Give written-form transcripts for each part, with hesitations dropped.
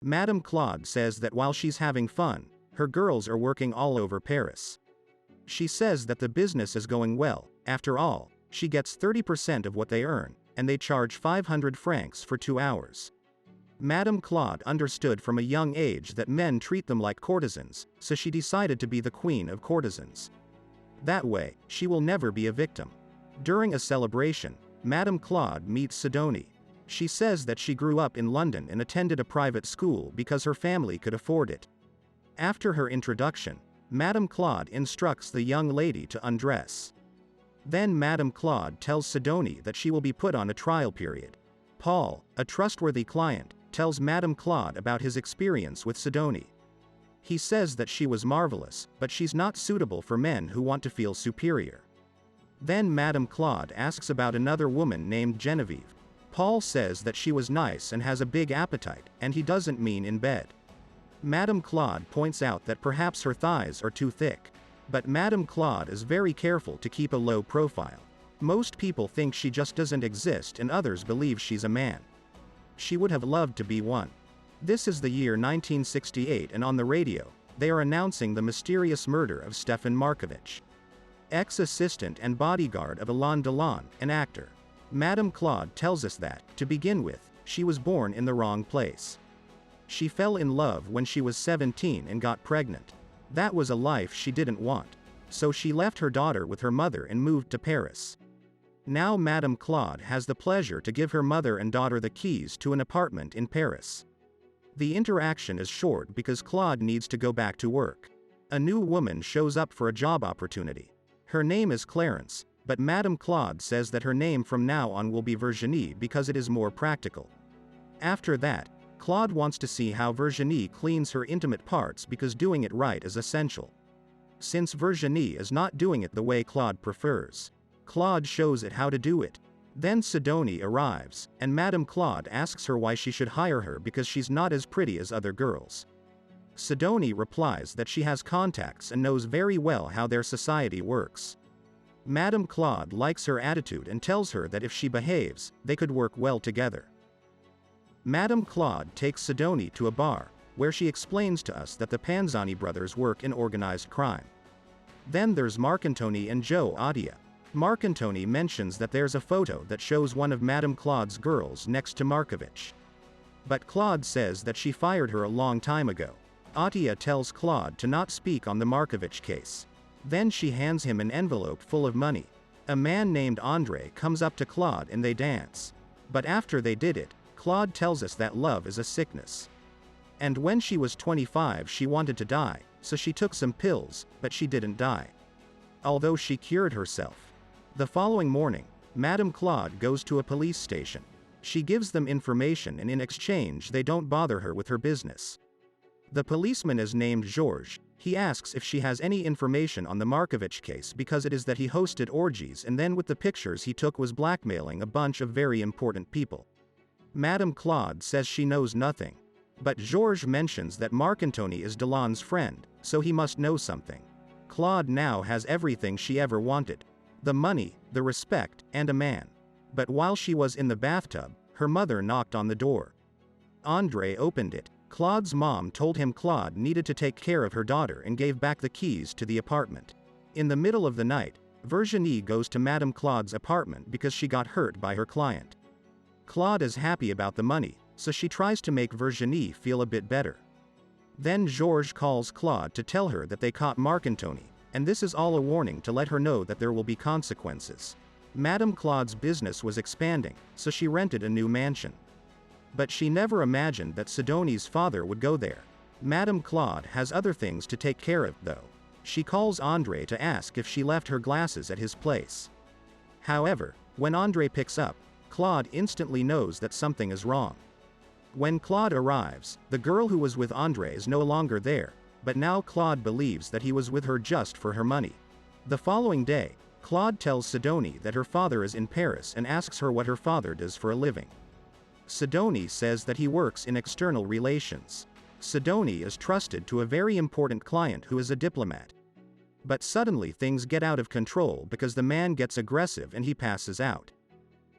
Madame Claude says that while she's having fun, her girls are working all over Paris. She says that the business is going well. After all, she gets 30% of what they earn, and they charge 500 francs for 2 hours. Madame Claude understood from a young age that men treat them like courtesans, so she decided to be the queen of courtesans. That way, she will never be a victim. During a celebration, Madame Claude meets Sidonie. She says that she grew up in London and attended a private school because her family could afford it. After her introduction, Madame Claude instructs the young lady to undress. Then Madame Claude tells Sidonie that she will be put on a trial period. Paul, a trustworthy client, tells Madame Claude about his experience with Sidonie. He says that she was marvelous, but she's not suitable for men who want to feel superior. Then Madame Claude asks about another woman named Genevieve. Paul says that she was nice and has a big appetite, and he doesn't mean in bed. Madame Claude points out that perhaps her thighs are too thick. But Madame Claude is very careful to keep a low profile. Most people think she just doesn't exist and others believe she's a man. She would have loved to be one. This is the year 1968 and on the radio, they are announcing the mysterious murder of Stefan Markovitch, ex-assistant and bodyguard of Alain Delon, an actor. Madame Claude tells us that, to begin with, she was born in the wrong place. She fell in love when she was 17 and got pregnant. That was a life she didn't want. So she left her daughter with her mother and moved to Paris. Now Madame Claude has the pleasure to give her mother and daughter the keys to an apartment in Paris. The interaction is short because Claude needs to go back to work. A new woman shows up for a job opportunity. Her name is Clarence, but Madame Claude says that her name from now on will be Virginie because it is more practical. After that, Claude wants to see how Virginie cleans her intimate parts because doing it right is essential. Since Virginie is not doing it the way Claude prefers, Claude shows it how to do it. Then Sidonie arrives, and Madame Claude asks her why she should hire her because she's not as pretty as other girls. Sidonie replies that she has contacts and knows very well how their society works. Madame Claude likes her attitude and tells her that if she behaves, they could work well together. Madame Claude takes Sidonie to a bar, where she explains to us that the Panzani brothers work in organized crime. Then there's Marcantoni and Joe Adia. Marcantoni mentions that there's a photo that shows one of Madame Claude's girls next to Markovitch. But Claude says that she fired her a long time ago. Atia tells Claude to not speak on the Markovitch case. Then she hands him an envelope full of money. A man named Andre comes up to Claude and they dance. But after they did it, Claude tells us that love is a sickness. And when she was 25 she wanted to die, so she took some pills, but she didn't die. Although she cured herself. The following morning, Madame Claude goes to a police station. She gives them information and in exchange they don't bother her with her business. The policeman is named Georges. He asks if she has any information on the Markovitch case because it is that he hosted orgies and then with the pictures he took was blackmailing a bunch of very important people. Madame Claude says she knows nothing. But Georges mentions that Marcantoni is Delon's friend, so he must know something. Claude now has everything she ever wanted. The money, the respect, and a man. But while she was in the bathtub, her mother knocked on the door. Andre opened it. Claude's mom told him Claude needed to take care of her daughter and gave back the keys to the apartment. In the middle of the night, Virginie goes to Madame Claude's apartment because she got hurt by her client. Claude is happy about the money, so she tries to make Virginie feel a bit better. Then Georges calls Claude to tell her that they caught Marcantoni, and this is all a warning to let her know that there will be consequences. Madame Claude's business was expanding, so she rented a new mansion. But she never imagined that Sidonie's father would go there. Madame Claude has other things to take care of, though. She calls Andre to ask if she left her glasses at his place. However, when Andre picks up, Claude instantly knows that something is wrong. When Claude arrives, the girl who was with Andre is no longer there, but now Claude believes that he was with her just for her money. The following day, Claude tells Sidonie that her father is in Paris and asks her what her father does for a living. Sidonie says that he works in external relations. Sidonie is trusted to a very important client who is a diplomat. But suddenly things get out of control because the man gets aggressive and he passes out.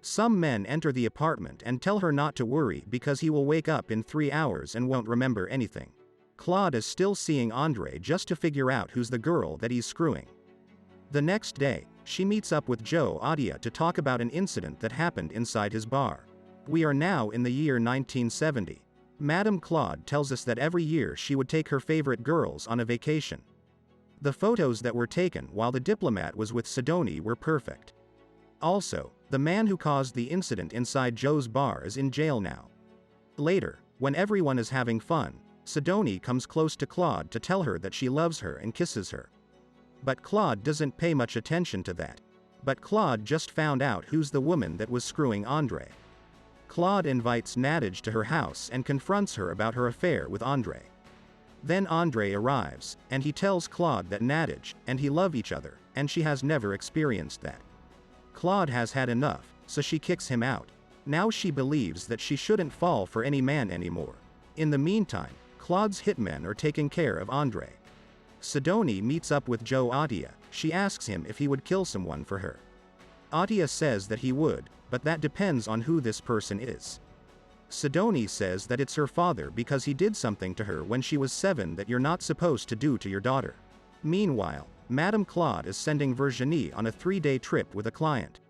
Some men enter the apartment and tell her not to worry because he will wake up in 3 hours and won't remember anything. Claude is still seeing Andre just to figure out who's the girl that he's screwing. The next day, she meets up with Joe Adia to talk about an incident that happened inside his bar. We are now in the year 1970. Madame Claude tells us that every year she would take her favorite girls on a vacation. The photos that were taken while the diplomat was with Sidoni were perfect. Also, the man who caused the incident inside Joe's bar is in jail now. Later, when everyone is having fun, Sidoni comes close to Claude to tell her that she loves her and kisses her. But Claude doesn't pay much attention to that. But Claude just found out who's the woman that was screwing Andre. Claude invites Nadege to her house and confronts her about her affair with Andre. Then Andre arrives, and he tells Claude that Nadege and he love each other, and she has never experienced that. Claude has had enough, so she kicks him out. Now she believes that she shouldn't fall for any man anymore. In the meantime, Claude's hitmen are taking care of Andre. Sidoni meets up with Joe Adia. She asks him if he would kill someone for her. Adia says that he would, but that depends on who this person is. Sidoni says that it's her father because he did something to her when she was 7 that you're not supposed to do to your daughter. Meanwhile, Madame Claude is sending Virginie on a 3-day trip with a client.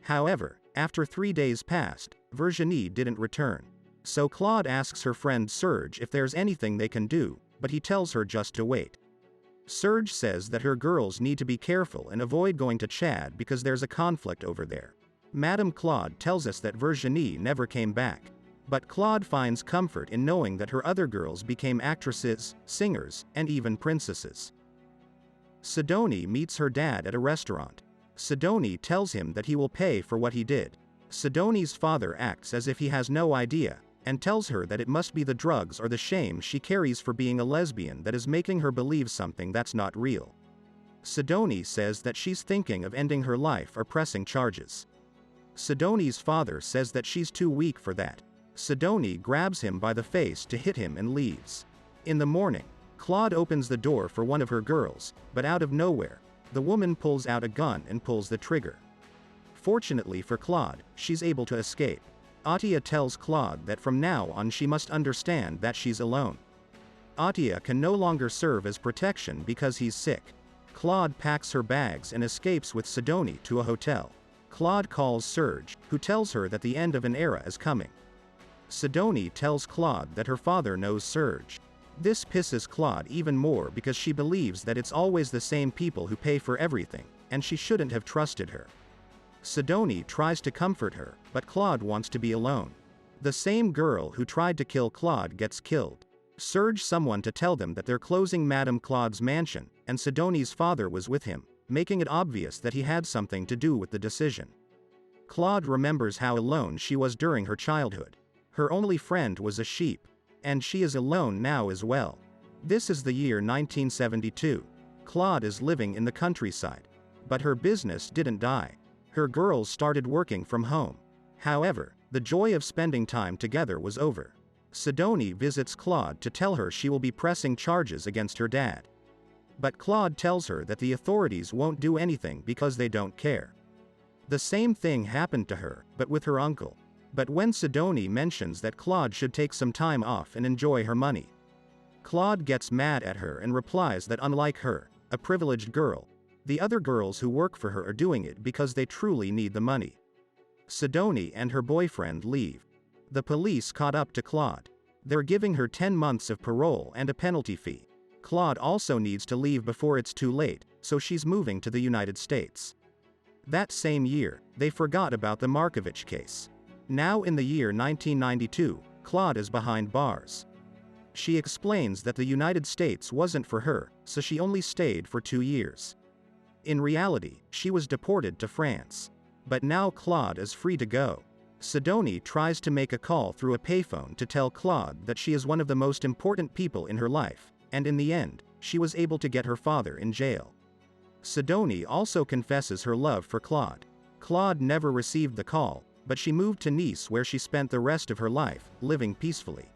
However, after 3 days passed, Virginie didn't return. So Claude asks her friend Serge if there's anything they can do, but he tells her just to wait. Serge says that her girls need to be careful and avoid going to Chad because there's a conflict over there. Madame Claude tells us that Virginie never came back. But Claude finds comfort in knowing that her other girls became actresses, singers, and even princesses. Sidoni meets her dad at a restaurant. Sidoni tells him that he will pay for what he did. Sidoni's father acts as if he has no idea, and tells her that it must be the drugs or the shame she carries for being a lesbian that is making her believe something that's not real. Sidoni says that she's thinking of ending her life or pressing charges. Sidoni's father says that she's too weak for that. Sidoni grabs him by the face to hit him and leaves. In the morning, Claude opens the door for one of her girls, but out of nowhere, the woman pulls out a gun and pulls the trigger. Fortunately for Claude, she's able to escape. Atia tells Claude that from now on she must understand that she's alone. Atia can no longer serve as protection because he's sick. Claude packs her bags and escapes with Sidoni to a hotel. Claude calls Serge, who tells her that the end of an era is coming. Sidoni tells Claude that her father knows Serge. This pisses Claude even more because she believes that it's always the same people who pay for everything, and she shouldn't have trusted her. Sidoni tries to comfort her, but Claude wants to be alone. The same girl who tried to kill Claude gets killed. Serge someone to tell them that they're closing Madame Claude's mansion, and Sidoni's father was with him, making it obvious that he had something to do with the decision. Claude remembers how alone she was during her childhood. Her only friend was a sheep. And she is alone now as well. This is the year 1972. Claude is living in the countryside. But her business didn't die. Her girls started working from home. However, the joy of spending time together was over. Sidoni visits Claude to tell her she will be pressing charges against her dad. But Claude tells her that the authorities won't do anything because they don't care. The same thing happened to her, but with her uncle. But when Sidoni mentions that Claude should take some time off and enjoy her money, Claude gets mad at her and replies that unlike her, a privileged girl, the other girls who work for her are doing it because they truly need the money. Sidoni and her boyfriend leave. The police caught up to Claude. They're giving her 10 months of parole and a penalty fee. Claude also needs to leave before it's too late, so she's moving to the United States. That same year, they forgot about the Markovich case. Now in the year 1992, Claude is behind bars. She explains that the United States wasn't for her, so she only stayed for 2 years. In reality, she was deported to France. But now Claude is free to go. Sidoni tries to make a call through a payphone to tell Claude that she is one of the most important people in her life, and in the end, she was able to get her father in jail. Sidoni also confesses her love for Claude. Claude never received the call, but she moved to Nice where she spent the rest of her life, living peacefully.